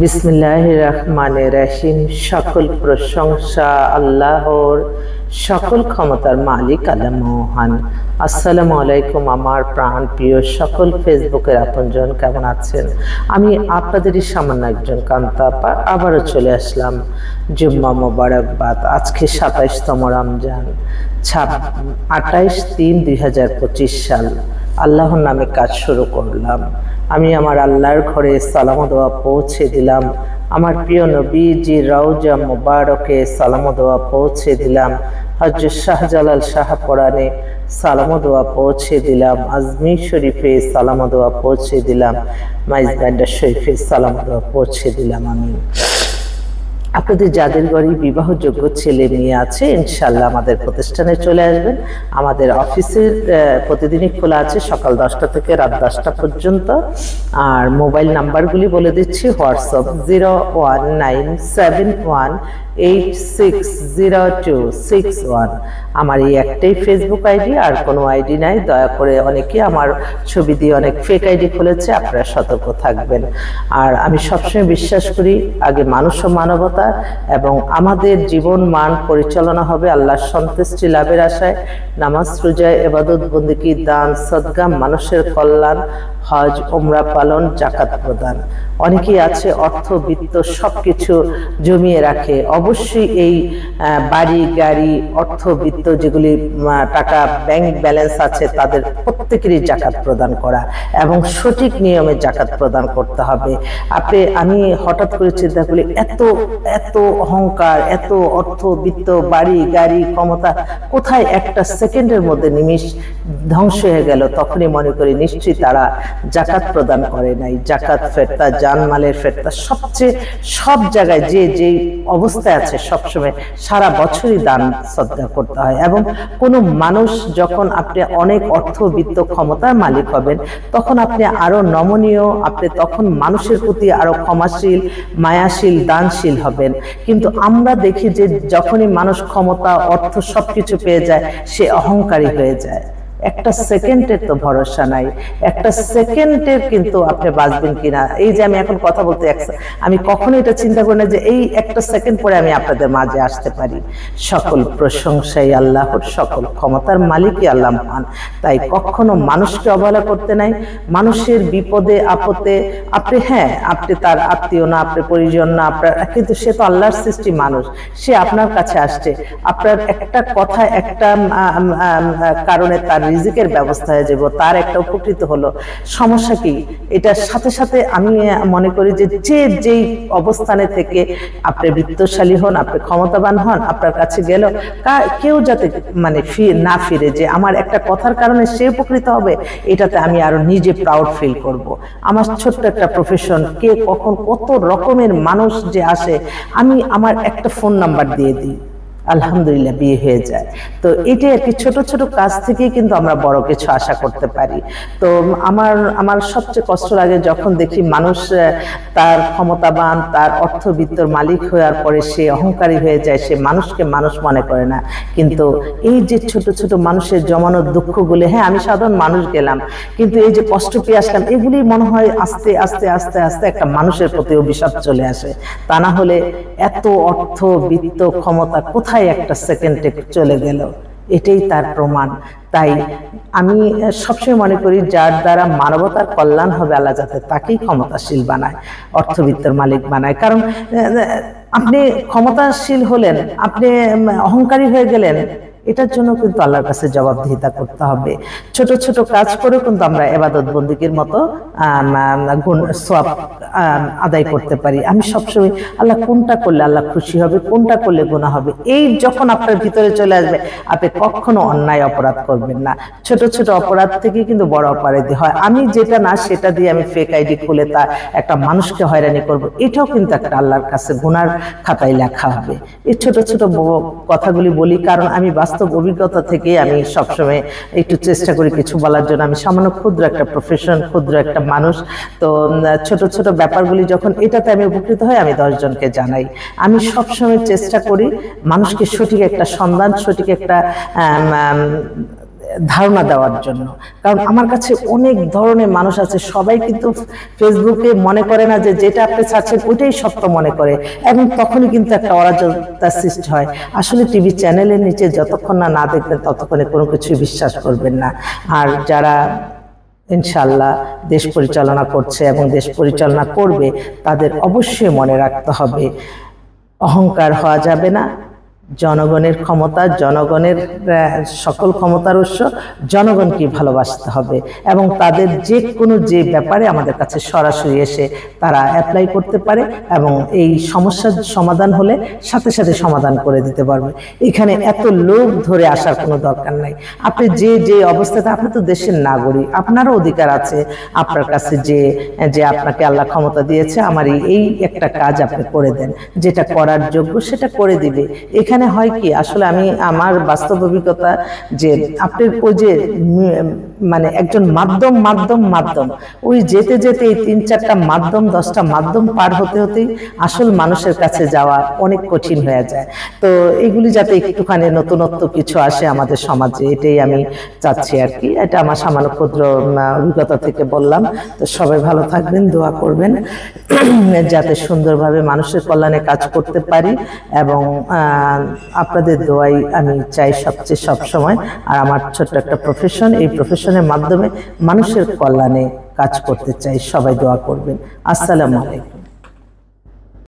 বিসমিল্লাহির রহমানির রহিম। সকল প্রশংসা আল্লাহর, সকল ক্ষমতার মালিক আল্লাহ মহান। আসসালামু আলাইকুম আমার প্রাণ প্রিয় সকল ফেসবুকের আপনজন, কেমন আছেন? আমি আপনাদেরই সামান্য একজন কান্তাপা আবারও চলে আসলাম। জুম্মা মোবারকবাদ। আজকে 27তম রমজান, 28/3/2025 সাল। আল্লাহর নামে কাজ শুরু করলাম। আমি আমার আল্লাহর ঘরে সালাম দোয়া পৌঁছে দিলাম। আমার প্রিয় নবীজি রওজা মুবারকে সালাম দোয়া পৌঁছে দিলাম। হযরত শাহজালাল শাহপরানে সালাম দোয়া পৌঁছে দিলাম। আজমির শরীফে সালাম দোয়া পৌঁছে দিলাম। মাইজবান্ডার শরীফে সালাম দোয়া পৌঁছে দিলাম। আমি আপনাদের যাদের ঘরে বিবাহযোগ্য ছেলে মেয়ে আছে, ইনশাআল্লাহ আমাদের প্রতিষ্ঠানে চলে আসবেন। আমাদের অফিসের প্রতিদিনই খোলা আছে সকাল 10টা থেকে রাত 10টা পর্যন্ত। আর মোবাইল নাম্বারগুলি বলে দিচ্ছি। হোয়াটসঅ্যাপ 01971860261। আমার এই একটাই ফেসবুক আইডি, আর কোনো আইডি নাই। দয়া করে, অনেকে আমার ছবি দিয়ে অনেক ফেক আইডি খুলেছে, আপনারা সতর্ক থাকবেন। আর আমি সবসময় বিশ্বাস করি, আগে মানুষ ও মানবতা, এবং আমাদের জীবন মান পরিচালনা হবে আল্লাহর সন্তুষ্টি লাভের আশায়। নামাজ, রোজা, ইবাদত, বন্দেগী, দান, সদকা, মানুষের কল্যাণ, হজ, উমরা পালন, জাকাত প্রদান। অনেকেই আছে অর্থ বিত্ত সবকিছু জমিয়ে রাখে। অবশ্যই এই বাড়ি গাড়ি অর্থ বিত্ত যেগুলি টাকা ব্যাংক ব্যালেন্স আছে, তাদের প্রত্যেকেরই জাকাত প্রদান করা এবং সঠিক নিয়মে জাকাত প্রদান করতে হবে। আমি হঠাৎ করে চিন্তা করি, এত অহংকার, এত অর্থ বিত্ত, বাড়ি গাড়ি, ক্ষমতা কোথায় একটা সেকেন্ডের মধ্যে নিমিষ ধ্বংস হয়ে গেল। তখনই মনে করি নিশ্চয়ই তারা জাকাত প্রদান করে নাই। জাকাত ফেরতা, জানমালের ফেরতা, সব জায়গায় যে অবস্থায় আছে সবসময় সারা বছরই দান সদকা করতে হয়। এবং কোনো মানুষ যখন আপনি অনেক অর্থ বিত্ত ক্ষমতার মালিক হবেন, তখন আপনি আরো নমনীয়, আপনি তখন মানুষের প্রতি আরো ক্ষমাশীল, মায়াশীল, দানশীল হবেন। কিন্তু আমরা দেখি যে যখনই মানুষ ক্ষমতা, অর্থ সবকিছু পেয়ে যায়, সে অহংকারী হয়ে যায়। একটা সেকেন্ডের তো ভরসা নাই। একটা সেকেন্ডের কিন্তু আপনি বাঁচবেন কিনা। এই যে আমি এখন কথা বলতে, আমি কখনো এটা চিন্তা করি না যে এই একটা সেকেন্ড পরে আমি আপনাদের মাঝে আসতে পারি। সকল প্রশংসাই আল্লাহর, সকল ক্ষমতার মালিকই আল্লাহ মহান। তাই কখনো মানুষকে অবহেলা করতে নাই। মানুষের বিপদে আপদে আপনি তার আত্মীয় না, আপনি পরিজন না, কিন্তু সে তো আল্লাহর সৃষ্টি মানুষ। সে আপনার কাছে আসছে, আপনার একটা কথা, একটা কারণে তার রিজিকের ব্যবস্থা হয়ে যাব, তার একটা উপকৃত হলো। সমস্যা কি? এটার সাথে সাথে আমি মনে করি যে যেই অবস্থানে থেকে আপনি বিত্তশালী হন, আপনি ক্ষমতাবান হন, আপনার কাছে গেল কেউ যাতে না ফিরে যে আমার একটা কথার কারণে সে উপকৃত হবে, এটাতে আমি আরো নিজে প্রাউড ফিল করব। আমার ছোট্ট একটা প্রফেশন, কে কখন কত রকমের মানুষ যে আসে, আমি আমার একটা ফোন নাম্বার দিয়ে দিই, আলহামদুলিল্লাহ বিয়ে হয়ে যায়। তো এটাই আর কি, ছোট ছোট কাজ থেকেই কিন্তু আমরা বড় কিছু আশা করতে পারি। তো আমার সবচেয়ে কষ্ট লাগে যখন দেখি মানুষ তার ক্ষমতাবান, তার অর্থবিত্তর মালিক হওয়ার পরে সে অহংকারী হয়ে যায়, সে মানুষকে মানুষ মনে করে না। কিন্তু এই যে ছোট ছোট মানুষের জমানো দুঃখগুলি, আমি সাধারণ মানুষ গেলাম, কিন্তু এই যে কষ্ট পেয়ে আসলাম, এগুলি মনে হয় আস্তে আস্তে আস্তে আস্তে একটা মানুষের প্রতি অভিশাপ চলে আসে। তা না হলে এত অর্থ বিত্ত ক্ষমতা কোথায় একটা সেকেন্ডে চলে গেল, এটাই তার প্রমাণ। তাই আমি সবসময় মনে করি, যার দ্বারা মানবতার কল্যাণ হবে, আল্লাহ যাতে তাকেই ক্ষমতাশীল বানায়, অর্থবিত্তের মালিক বানায়। কারণ আপনি ক্ষমতাশীল হলেন, আপনি অহংকারী হয়ে গেলেন, এটার জন্য কিন্তু আল্লাহর কাছে জবাবদিহিতা করতে হবে। ছোট ছোট কাজ করে কিন্তু আমরা ইবাদত বন্দেগীর মতো গুণ সওয়াব আদায় করতে পারি। আমি সবসময় আল্লাহ কোনটা করলে আল্লাহ খুশি হবে, কোনটা করলে গুনাহ হবে, এই যখন আপনার ভিতরে চলে আসবে, আপনি কখনো অন্যায় অপরাধ করবেন না। ছোট ছোট অপরাধ থেকে কিন্তু বড় অপরাধী হয়। আমি যেটা না সেটা দিয়ে আমি ফেক আইডি খুলে তা একটা মানুষকে হয়রানি করব, এটাও কিন্তু একটা আল্লাহর কাছে গুনার খাতায় লেখা হবে। এই ছোট ছোট কথাগুলি বলি কারণ আমি বাস্তব অভিজ্ঞতা থেকে আমি সবসময় একটু চেষ্টা করি কিছু বলার জন্য। আমি সামান্য ক্ষুদ্র একটা প্রফেশন, ক্ষুদ্র একটা মানুষ। তো ছোট ছোট ব্যাপারগুলি যখন এটাতে আমি উপকৃত হই, আমি 10 জনকে জানাই। আমি সবসময় চেষ্টা করি মানুষকে সঠিক একটা সন্ধান, সঠিক একটা ধারণা দেওয়ার জন্য। কারণ আমার কাছে অনেক ধরনের মানুষ আছে, সবাই কিন্তু ফেসবুকে মনে করে না যে যেটা আপনি চাচ্ছেন ওইটাই সত্য মনে করে, এবং তখনই কিন্তু একটা অরাজকতার সৃষ্টি হয়। আসলে টিভি চ্যানেলের নিচে যতক্ষণ না দেখবেন ততক্ষণে কোনো কিছুই বিশ্বাস করবেন না। আর যারা ইনশাআল্লাহ দেশ পরিচালনা করছে এবং দেশ পরিচালনা করবে, তাদের অবশ্যই মনে রাখতে হবে অহংকার হওয়া যাবে না। জনগণের ক্ষমতা, জনগণের সকল ক্ষমতার উৎস, জনগণকে ভালোবাসতে হবে এবং তাদের যে কোনো যে ব্যাপারে আমাদের কাছে সরাসরি এসে তারা অ্যাপ্লাই করতে পারে এবং এই সমস্যার সমাধান হলে সাথে সাথে সমাধান করে দিতে পারবে। এখানে এত লোক ধরে আসার কোনো দরকার নাই। আপনি যে অবস্থাতে, আপনি তো দেশের নাগরিক, আপনারও অধিকার আছে আপনার কাছে যে আপনাকে আল্লাহ ক্ষমতা দিয়েছে, আমার এই একটা কাজ আপনি করে দেন, যেটা করার যোগ্য সেটা করে দিবে। এখানে হয় কি, আসলে আমি আমার বাস্তব অভিজ্ঞতা যে আপনি ওই যে মানে একজন মাধ্যম ওই যেতে এই 3-4টা মাধ্যম 10টা মাধ্যম পার হতেই আসল মানুষের কাছে যাওয়া অনেক কঠিন হয়ে যায়। তো এগুলি যাতে একটুখানি নতুনত্ব কিছু আসে আমাদের সমাজে, এটাই আমি চাচ্ছি আর কি। এটা আমার সামান্য ক্ষুদ্র অভিজ্ঞতা থেকে বললাম। তো সবাই ভালো থাকবেন, দোয়া করবেন যাতে সুন্দরভাবে মানুষের কল্যাণে কাজ করতে পারি, এবং আপনাদের দোয়াই আমি চাই সব সময়। আর আমার ছোট্ট একটা প্রফেশন, এই প্রফেশনের মাধ্যমে মানুষের কল্যাণে কাজ করতে চাই। সবাই দোয়া করবেন। আসসালামু আলাইকুম।